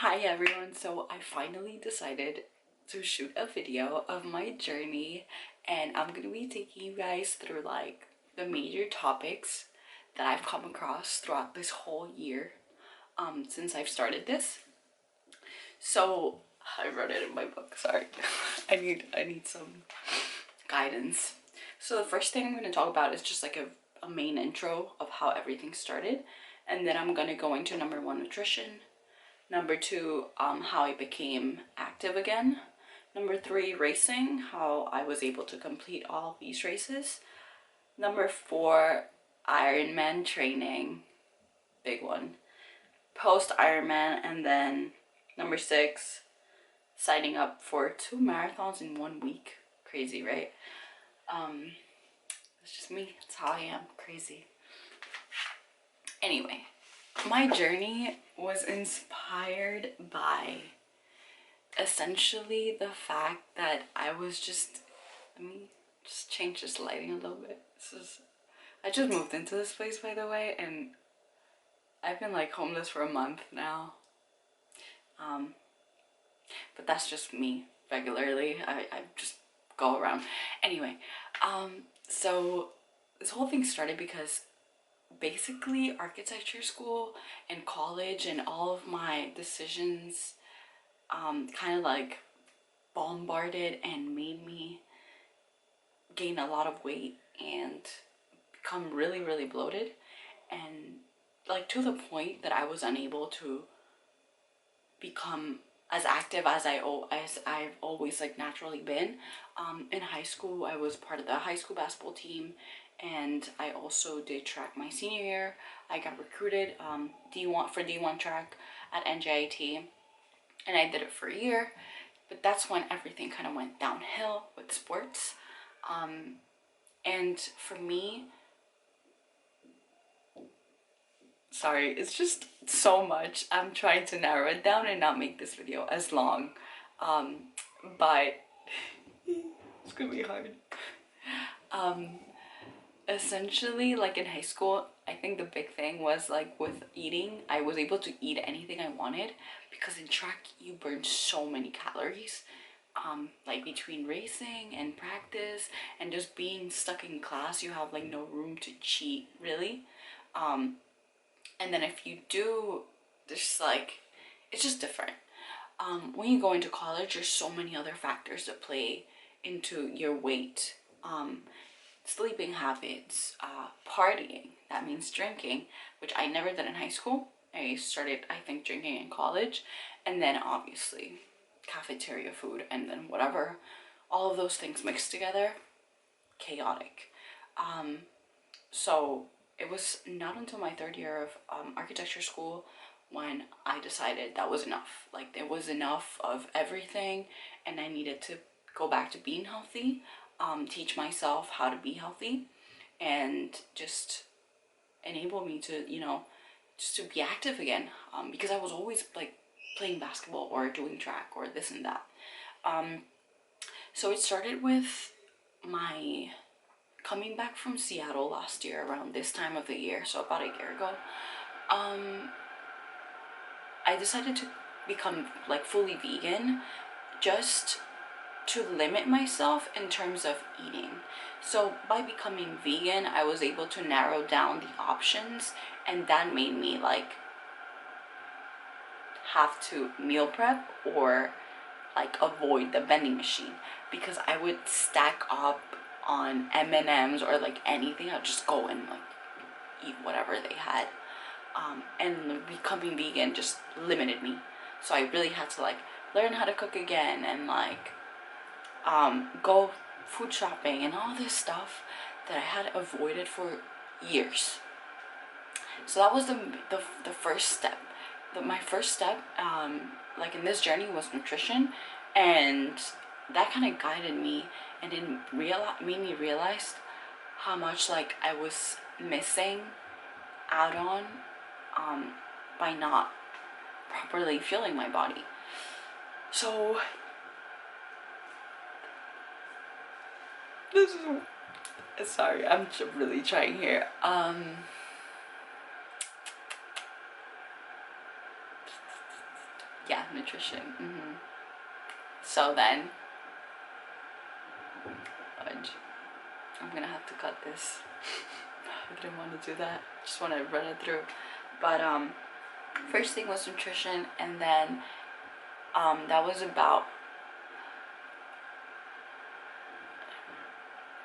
Hi everyone, so I finally decided to shoot a video of my journey, and I'm gonna be taking you guys through like the major topics that I've come across throughout this whole year since I've started this. So I wrote it in my book, sorry. I need some guidance. So the first thing I'm going to talk about is just like a main intro of how everything started, and then I'm going to go into number one, nutrition. Number two, how I became active again. Number three, racing, how I was able to complete all of these races. Number four, Ironman training, big one. Post Ironman, and then number six, signing up for 2 marathons in 1 week. Crazy, right? It's just me. That's how I am. Crazy. Anyway, my journey was inspired by essentially the fact that I was just, let me just change this lighting a little bit. I just moved into this place, by the way, and I've been like homeless for a month now. But that's just me regularly. I just go around. Anyway, so this whole thing started because basically architecture school and college and all of my decisions kind of like bombarded and made me gain a lot of weight and become really bloated, and like to the point that I was unable to become as active as I've always like naturally been. In high school, I was part of the high school basketball team, and I also did track my senior year. I got recruited for D1 track at NJIT, and I did it for a year. But that's when everything kind of went downhill with sports. And for me, sorry, it's just so much. I'm trying to narrow it down and not make this video as long. But it's gonna be hard. Essentially, like in high school, I think the big thing was like with eating, I was able to eat anything I wanted because in track you burn so many calories. Like between racing and practice and just being stuck in class, you have like no room to cheat, really. And then if you do, there's like, it's just different. When you go into college, there's so many other factors that play into your weight. Sleeping habits, partying, that means drinking, which I never did in high school. I started, I think, drinking in college, and then obviously cafeteria food, and then whatever, all of those things mixed together, chaotic. So it was not until my third year of architecture school when I decided that was enough. Like there was enough of everything, and I needed to go back to being healthy, teach myself how to be healthy, and just enable me to, you know, just to be active again, because I was always like playing basketball or doing track or this and that. So it started with my coming back from Seattle last year around this time of the year, so about a year ago. I decided to become like fully vegan, just to limit myself in terms of eating. So by becoming vegan, I was able to narrow down the options, and that made me like have to meal prep or like avoid the vending machine, because I would stack up on M&Ms or like anything. I'd just go and like eat whatever they had. And becoming vegan just limited me, so I really had to like learn how to cook again and like go food shopping and all this stuff that I had avoided for years. So that was the first step. My first step, like in this journey, was nutrition, and that kind of guided me, and it made me realize how much like I was missing out on by not properly fueling my body. So this is, sorry, I'm really trying here. Yeah, nutrition. So then, fudge. I'm gonna have to cut this. I didn't want to do that. Just want to run it through. But first thing was nutrition, and then that was about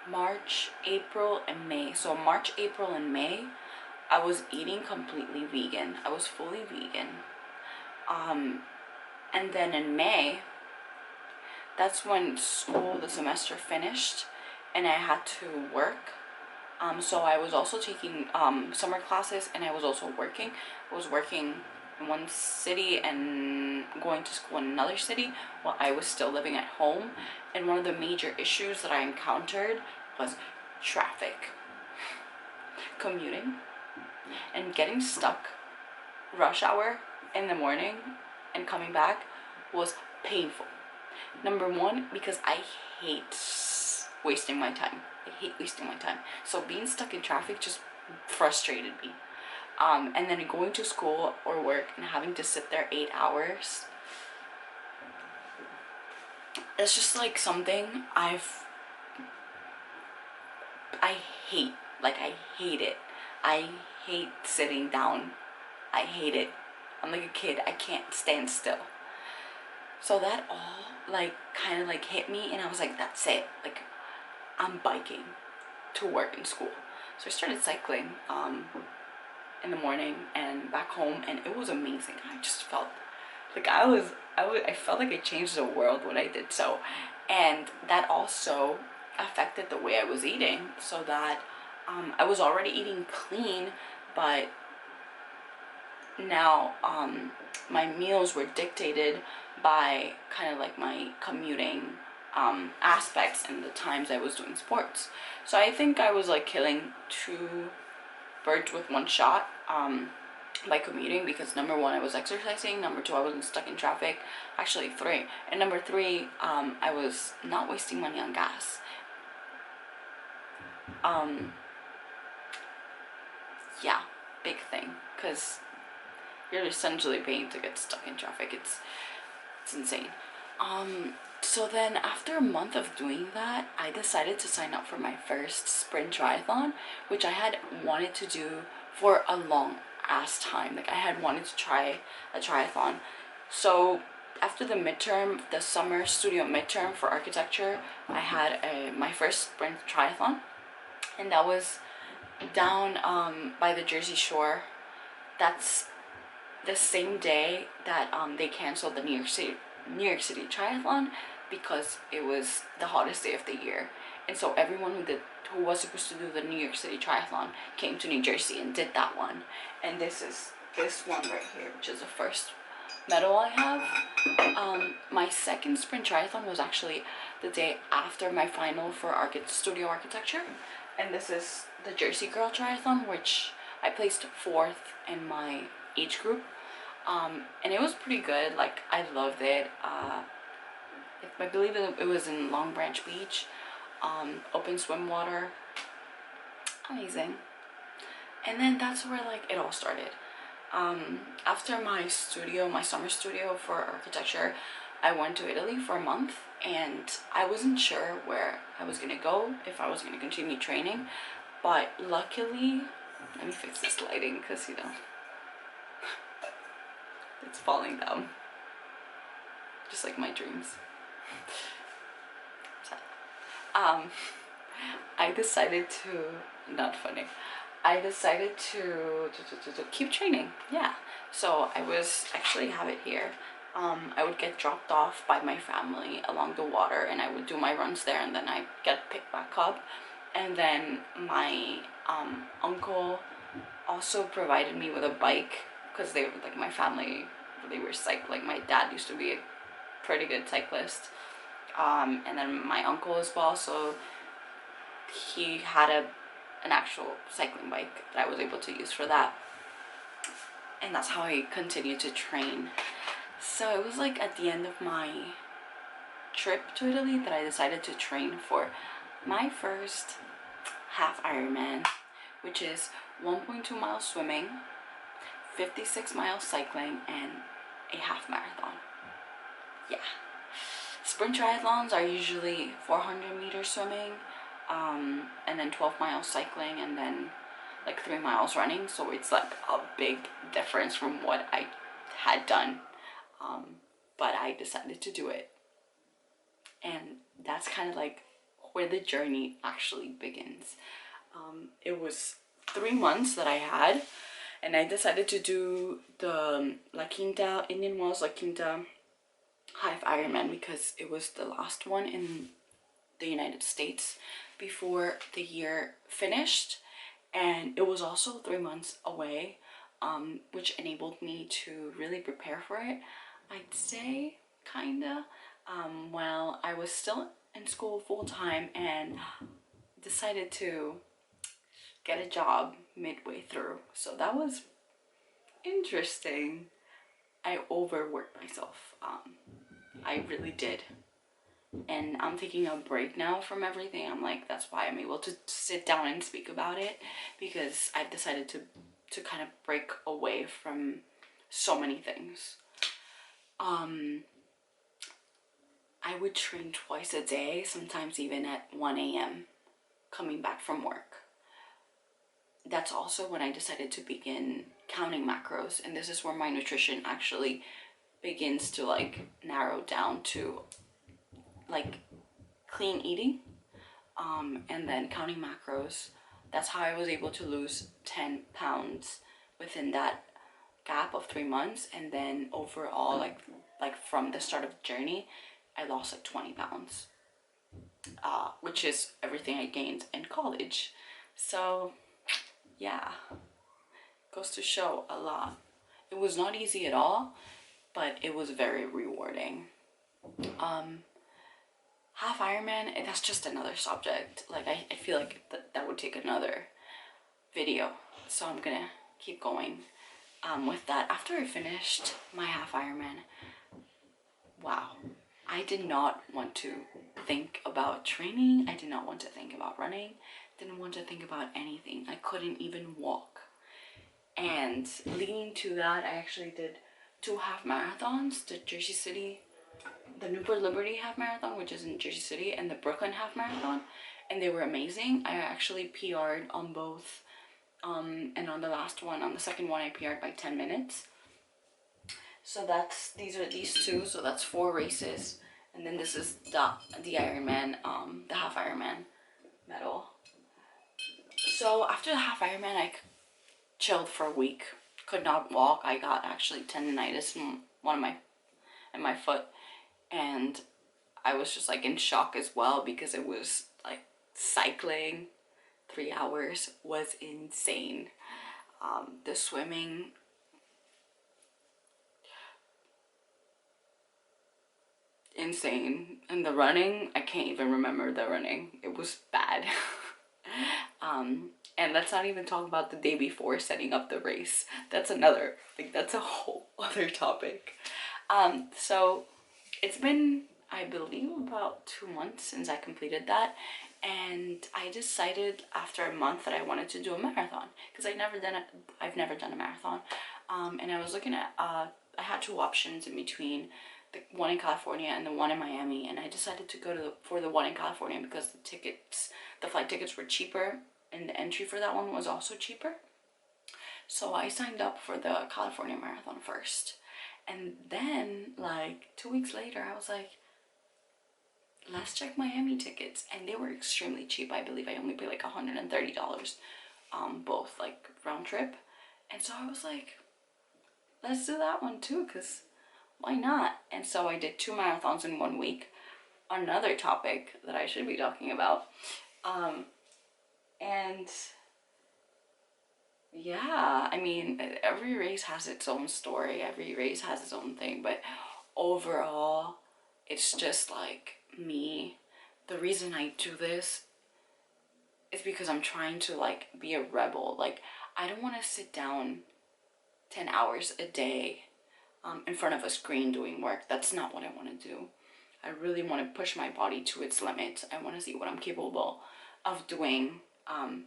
March, April, and May. So March, April, and May, I was eating completely vegan. I was fully vegan. And then in May, that's when school, the semester finished, and I had to work. So I was also taking summer classes, and I was also working. I was working in one city and going to school in another city while I was still living at home. And one of the major issues that I encountered was traffic, commuting, and getting stuck rush hour in the morning and coming back was painful. Number one, because I hate wasting my time. I hate wasting my time. So being stuck in traffic just frustrated me. And then going to school or work and having to sit there 8 hours. It's just like something I hate. Like, I hate it. I hate sitting down. I hate it. I'm like a kid. I can't stand still. So that all like kind of like hit me, and I was like, that's it. Like, I'm biking to work and school. So I started cycling in the morning and back home, and it was amazing. I just felt like I felt like I changed the world when I did so. And that also affected the way I was eating, so that I was already eating clean, but now my meals were dictated by kind of like my commuting aspects and the times I was doing sports. So I think I was like killing 2 birds with 1 shot by commuting, because number 1, I was exercising, number 2, I wasn't stuck in traffic, actually 3, and number 3, I was not wasting money on gas. Yeah, big thing, because you're essentially paying to get stuck in traffic. It's insane. So then after a month of doing that, I decided to sign up for my first sprint triathlon, which I had wanted to do for a long ass time. Like, I had wanted to try a triathlon. So after the midterm, the summer studio midterm for architecture, I had my first sprint triathlon, and that was down by the Jersey Shore. That's the same day that they canceled the New York City Triathlon, because it was the hottest day of the year, and so everyone who was supposed to do the New York City Triathlon came to New Jersey and did that one. And this is this one right here, which is the first medal I have. My second sprint triathlon was actually the day after my final for studio architecture, and this is the Jersey Girl Triathlon, which I placed 4th in my age group. And it was pretty good. Like, I loved it. I believe it was in Long Branch Beach, open swim water, amazing. And then that's where like it all started. After my summer studio for architecture, I went to Italy for a month, and I wasn't sure where I was gonna go, if I was gonna continue training, but luckily, let me fix this lighting, because it's falling down, just like my dreams. I decided to, not funny, I decided to keep training. Yeah, so I was actually have it here. I would get dropped off by my family along the water, and I would do my runs there, and then I get picked back up. And then my uncle also provided me with a bike, because they were like, my family, they were cycling. My dad used to be a pretty good cyclist, and then my uncle as well, so he had an actual cycling bike that I was able to use for that, and that's how I continued to train. So it was like at the end of my trip to Italy that I decided to train for my first half Ironman, which is 1.2 miles swimming, 56 miles cycling, and a half marathon. Yeah. Sprint triathlons are usually 400-meter swimming, and then 12 miles cycling, and then like 3 miles running. So it's like a big difference from what I had done. But I decided to do it. And that's kind of like where the journey actually begins. It was 3 months that I had, and I decided to do the La Quinta, Indian Wells La Quinta HALF-IRONMAN because it was the last one in the United States before the year finished, and it was also 3 months away, which enabled me to really prepare for it, I'd say, kinda, while I was still in school full-time and decided to get a job midway through. So that was interesting. I overworked myself. I really did. And I'm taking a break now from everything. I'm like, that's why I'm able to sit down and speak about it, because I've decided to kind of break away from so many things. I would train twice a day, sometimes even at 1 a.m. coming back from work. That's also when I decided to begin counting macros, and this is where my nutrition actually begins to like narrow down to like clean eating, and then counting macros. That's how I was able to lose 10 pounds within that gap of 3 months, and then overall like from the start of the journey I lost like 20 pounds, which is everything I gained in college. So yeah, goes to show a lot. It was not easy at all, but it was very rewarding. Half Ironman, that's just another subject. Like I feel like that would take another video, so I'm gonna keep going with that. After I finished my half Ironman, wow, I did not want to think about training. I did not want to think about running. Didn't want to think about anything. I couldn't even walk. And leading to that, I actually did 2 half marathons: the Jersey City, the Newport Liberty half marathon, which is in Jersey City, and the Brooklyn half marathon, and they were amazing. I actually PR'd on both, and on the last one, on the second one, I PR'd by 10 minutes. So these are these two, so that's 4 races, and then this is the Ironman, the half Ironman medal. So after the half Ironman, I chilled for a week, could not walk. I got actually tendonitis in my foot, and I was just like in shock as well, because it was like cycling 3 hours was insane. The swimming, insane, and the running, I can't even remember the running. It was bad. And let's not even talk about the day before setting up the race. That's another, like, that's a whole other topic. So it's been, I believe, about 2 months since I completed that, and I decided after a month that I wanted to do a marathon, because I've never done a marathon. And I was looking at, I had 2 options in between, the one in California and the one in Miami, and I decided to go for the one in California because the flight tickets were cheaper, and the entry for that one was also cheaper. So I signed up for the California marathon first, and then like 2 weeks later I was like, let's check Miami tickets, and they were extremely cheap. I believe I only paid like $130, both like round trip. And so I was like, let's do that one too, because why not? And so I did 2 marathons in 1 week, another topic that I should be talking about. And yeah, I mean, every race has its own story, every race has its own thing, but overall it's just like me. The reason I do this is because I'm trying to like be a rebel. Like, I don't want to sit down 10 hours a day in front of a screen doing work. That's not what I want to do. I really want to push my body to its limits. I want to see what I'm capable of doing. I'm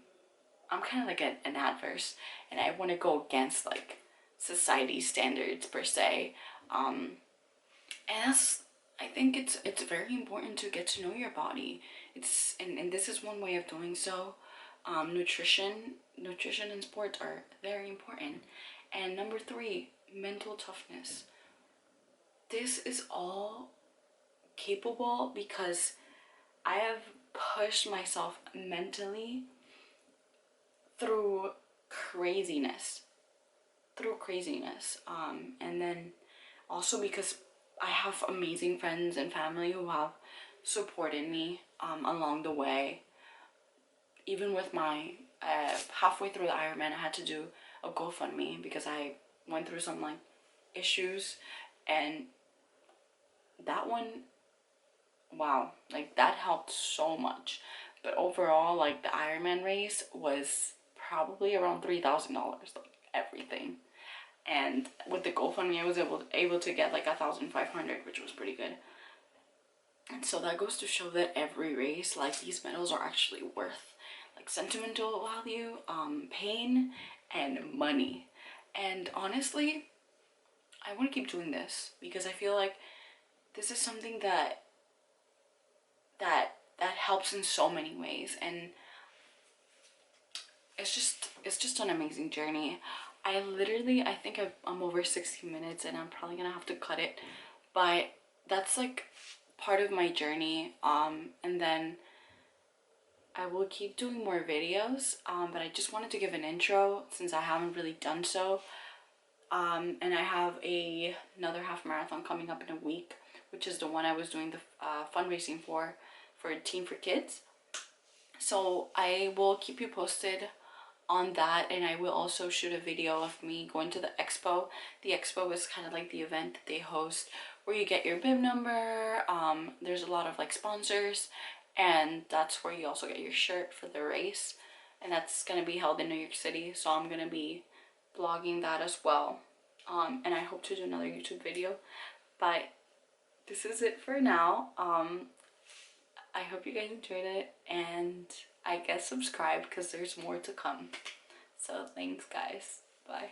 kind of like an adverse, and I want to go against like society standards per se. And that's, I think it's very important to get to know your body. It's and this is one way of doing so. Nutrition and sports are very important. And number three, mental toughness. This is all capable because I have pushed myself mentally through craziness and then also because I have amazing friends and family who have supported me along the way. Even with my halfway through the Ironman, I had to do a GoFundMe because I went through some like issues, and that one, wow, like that helped so much. But overall, like the Ironman race was probably around $3,000, like everything. And with the GoFundMe, I was able to get like 1,500, which was pretty good. And so that goes to show that every race, like these medals are actually worth like sentimental value, pain, and money. And honestly, I want to keep doing this because I feel like this is something that helps in so many ways, and it's just an amazing journey. I think I'm over 60 minutes and I'm probably gonna have to cut it, but that's like part of my journey. And then I will keep doing more videos, but I just wanted to give an intro since I haven't really done so. And I have another half marathon coming up in a week, which is the one I was doing the fundraising for Team for Kids. So I will keep you posted on that, and I will also shoot a video of me going to the expo. The expo is kind of like the event that they host where you get your bib number. There's a lot of like sponsors, and that's where you also get your shirt for the race, and that's gonna be held in New York City, so I'm gonna be vlogging that as well. And I hope to do another YouTube video, but this is it for now. I hope you guys enjoyed it, and I guess subscribe because there's more to come. So thanks guys, bye.